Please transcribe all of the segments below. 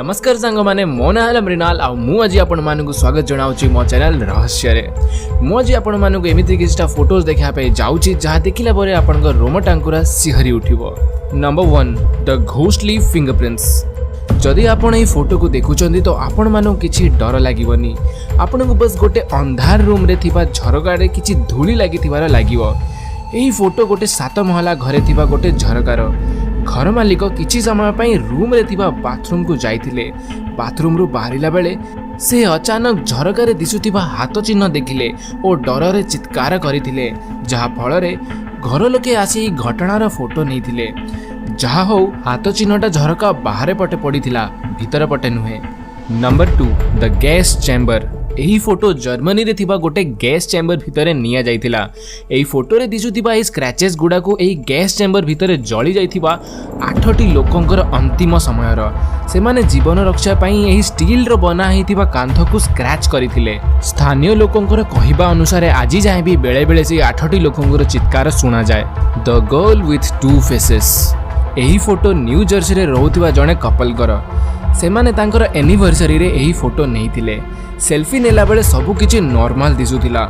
नमस्कार सांग मैंने मो ना है मृणाल आ मुझे आपण मानक स्वागत जनाऊँ मो चैनल रहस्य मुझे आपण मानक एमती किछटा फोटोज देखापे जाऊँगी जहाँ देखला पर आपण रोम टांकुरा सिहरी उठिबो। Number 1 the ghostly fingerprints. जदि आपण ये फोटो को देखुचंदी तो आपण मानक किछि डर लागिवनी। आपण को बस गोटे अंधार रूम रे थिबा झरकारे किछि धूली लागिथिबार लागिवो। एही फोटो गोटे 7 महला घरे थिबा गोटे झरकार। घर मालिक किछि समय पई रूम रे थिबा बाथरूम को जाइथिले। बाथरूम रु बाहरिला बेले से अचानक झरकारे दिसुथिबा हाथ चिन्ह देखिले और डर चित्कार करथिले, जहा फल रे घर लोके आसी घटनार फोटो नैथिले। जहा हो हाथ चिन्हटा झरका बाहर पटे पड़ीथिला, भीतर पटे नुहे। Number 2 the gas chamber. एही फोटो जर्मनी रे थिबा गोटे गैस चैम्बर भितरे निया जाइथिला। एही फोटो रे दिसुथिबा ए स्क्रैचेस गुडा को एही गैस चैम्बर भितरे जळी जाइथिबा 8टी लोकंकर अंतिम समयर। से माने जीवन रक्षा पई एही स्टील रो बना हेतिबा कांथ को स्क्रैच करिथिले। स्थानीय लोकंकर कहिबा अनुसार आजि जाय भी बेले बेले से 8टी लोकंकर चित्कार सुना जाय। The girl with 2 faces. एही फोटो न्यू जर्सी रे रहउथिबा जणे कपल कर। से माने तांकर एनिवर्सरी रे एही फोटो नैथिले। सेल्फी नेला बेले सबु किछि नॉर्मल दिसुथिला,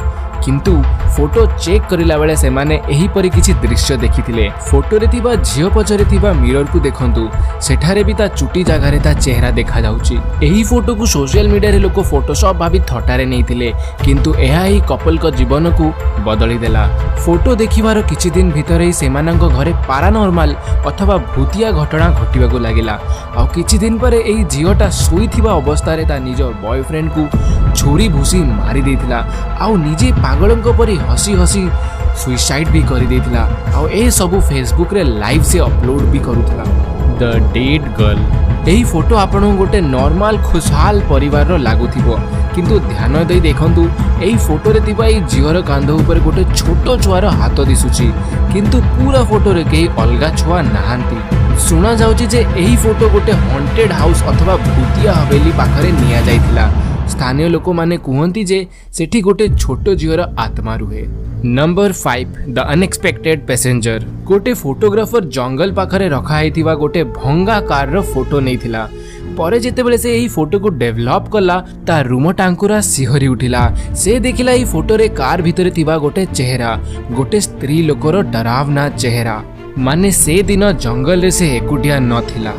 किंतु फोटो चेक करिला बेले से माने एही परि किछि दृश्य देखिथिले। फोटो रे थिबा झियो पछरे थिबा मिरर को देखंतु, सेठारे भी ता चुटी जगह रे ता चेहरा देखा जाउची। एही फोटो को सोशल मीडिया रे लोक फोटोशॉप भाबी थटारे नैथिले, किंतु एहा ही कपल को जीवन को बदली देला। फोटो देखिबार किछि दिन भितर ही सेमानंक घरे पैरानॉर्मल अथवा भूतिया घटना घटिबाको लागिला। आ किछि दिन परे एही झियोटा सोईथिबा अवस्था रे ता निज बॉयफ्रेंड को छुरी भूसी मारी देथिला। आ निजे पागलंक परी हसी हसी सुइसाइड भी करि देथिला। आ ए सब फेसबुक रे लाइव से अपलोड भी करूथिला। The dead girl. एही फोटो आपन गोटे नॉर्मल खुशहाल परिवार रो लागुथिबो, किंतु ध्यान दे देखंतु एही फोटो रे थिबा ए झियोर कांध ऊपर गोटे छोटो छुआर हाथ दिसुची, किंतु पूरा फोटो रे केही अलगा छुआ नाहांती। सुना जाउची जे एही फोटो गोटे हॉन्टेड हाउस अथवा भूतिया हवेली पाखरे निया जाइथिला। स्थानीय लोक माने कहती जे सेठी गोटे छोटो झीवर आत्मा रुहे। Number 5 the unexpected passenger. गोटे फोटोग्राफर जंगल पाखरे रखा हेतिबा गोटे भंगा कार रो फोटो नैथिला। परे जेतेबेले से एही फोटो को डेवलप कला ता रूम टांकुरा सिहरी उठिला। से देखिला एही फोटो रे कार भितरे थिबा गोटे चेहरा, गोटे स्त्री लोकर डरावना चेहरा, माने से दिन जंगल रे से एकुटिया नथिला।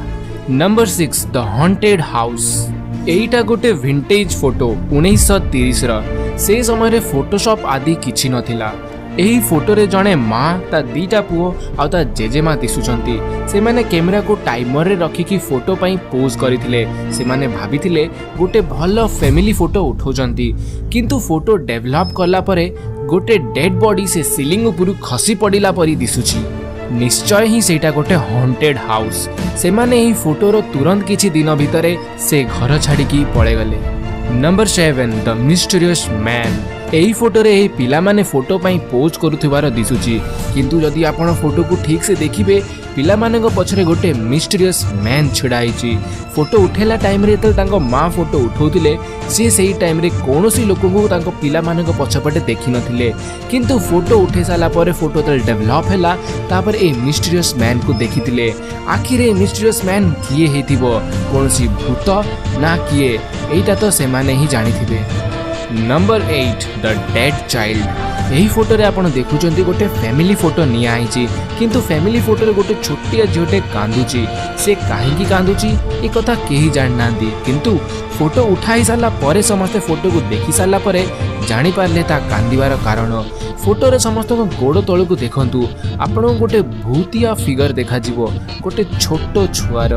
Number 6 the haunted house. एईटा गोटे विंटेज फोटो 1930 रा। से समय रे फोटोशॉप आदि किछि नथिला। एही फोटो रे जणे माँ ता दीटा पुओ आ ता जेजेमा दिसुचंती। से माने कैमरा को टाइमर रे रखी की फोटो पई पोज करिथिले। से माने भाबिथिले गोटे भलो फैमिली फोटो उठौचंती, किंतु फोटो डेवलप करला परे गोटे डेड बॉडी से सीलिंग उपरु खसी पडिला परी दिसुची। निश्चय ही सेटा गोटे हॉन्टेड हाउस। से माने एही फोटोर तुरंत किछि दिन भितरे से घर छाड़ी की पळे गले। Number 7 the mysterious man. एही फोटो रे एही पिला माने फोटो पई पोज करूथिबार दिसुची, किंतु जदि आपण फोटो को ठीक से देखिबे पिला मानक पछरे गोटे मिस्टीरियस मैन छिड़ा हिची। फोटो उठेला टाइम रे तल तांको मां फोटो उठौथिले, से सेही टाइम रे कोनोसी लोक को तांको पिला मानक पछपटे देखि नथिले, किंतु फोटो उठे साला परे फोटो तल डेवलप हैला। तापर ए मिस्टीरियस मैन को देखिथिले। आखिर ए मिस्टीरियस मैन किए हेतिबो, कोनोसी भूत ना किए, एटा तो से माने ही जानिथिबे। Number 8 the dead child. एही फोटो रे आपण देखुचंती गोटे फैमिली फोटो निया आइची, किंतु फैमिली फोटो रे गोटे छोटिया झियोटे कांदुची। से काहेकी कांदुची ए कथा केही जान नांदी, किंतु फोटो उठाई साला परे समस्त फोटो को देखि साला परे जानि पारले ता कांदिबार कारण। फोटो रे समस्त को गोड़ तळ को देखंतु, आपण गोटे भूतिया फिगर देखा जिवो, गोटे छोटो छुआर।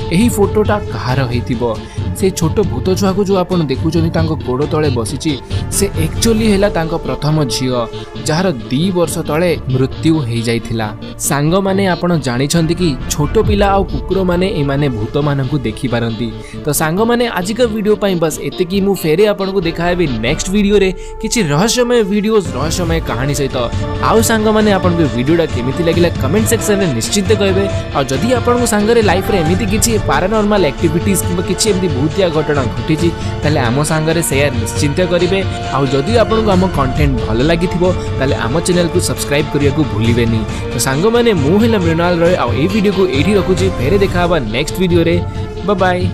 एही फोटोटा कहार हेतिबो, से छोटो भूत छुआ को जो आपण देखुचनी तांको गोड़ तळे बसिची, से एक्चुअली हैला तांको प्रथम झियो, जार 2 वर्ष तळे मृत्यु हेई जाइथिला। सांग माने आपण जानि छंती कि छोटो पिला आ कुकुर माने ए माने भूत मानकु देखि पारंती। तो सांग माने आज का वीडियो पई बस एते कि मु फेरे आपण को देखाबे नेक्स्ट वीडियो रे किछि रहस्यमय वीडियोस रहस्यमय कहानी सहित। आउ सांग माने आपण को वीडियोटा केमिति लागिला कमेंट सेक्शन रे निश्चित कहबे। आ जदि आपण को सांग रे लाइफ रे एमिति किछि पैरानॉर्मल एक्टिविटीज किबा किछि एमिति भूतिया घटना घटिछि ताले आम सांग रे शेयर निश्चित करिवे। आ जदि आपण को आम कंटेंट भल लागिथिबो ताले आम चैनल को सब्सक्राइब करिया को भूलिबेनी। तो सांग माने मु हेला मृणाल रय आ ए वीडियो को एठी रखुछि, फेरे देखाबा नेक्स्ट वीडियो रे। Bye bye.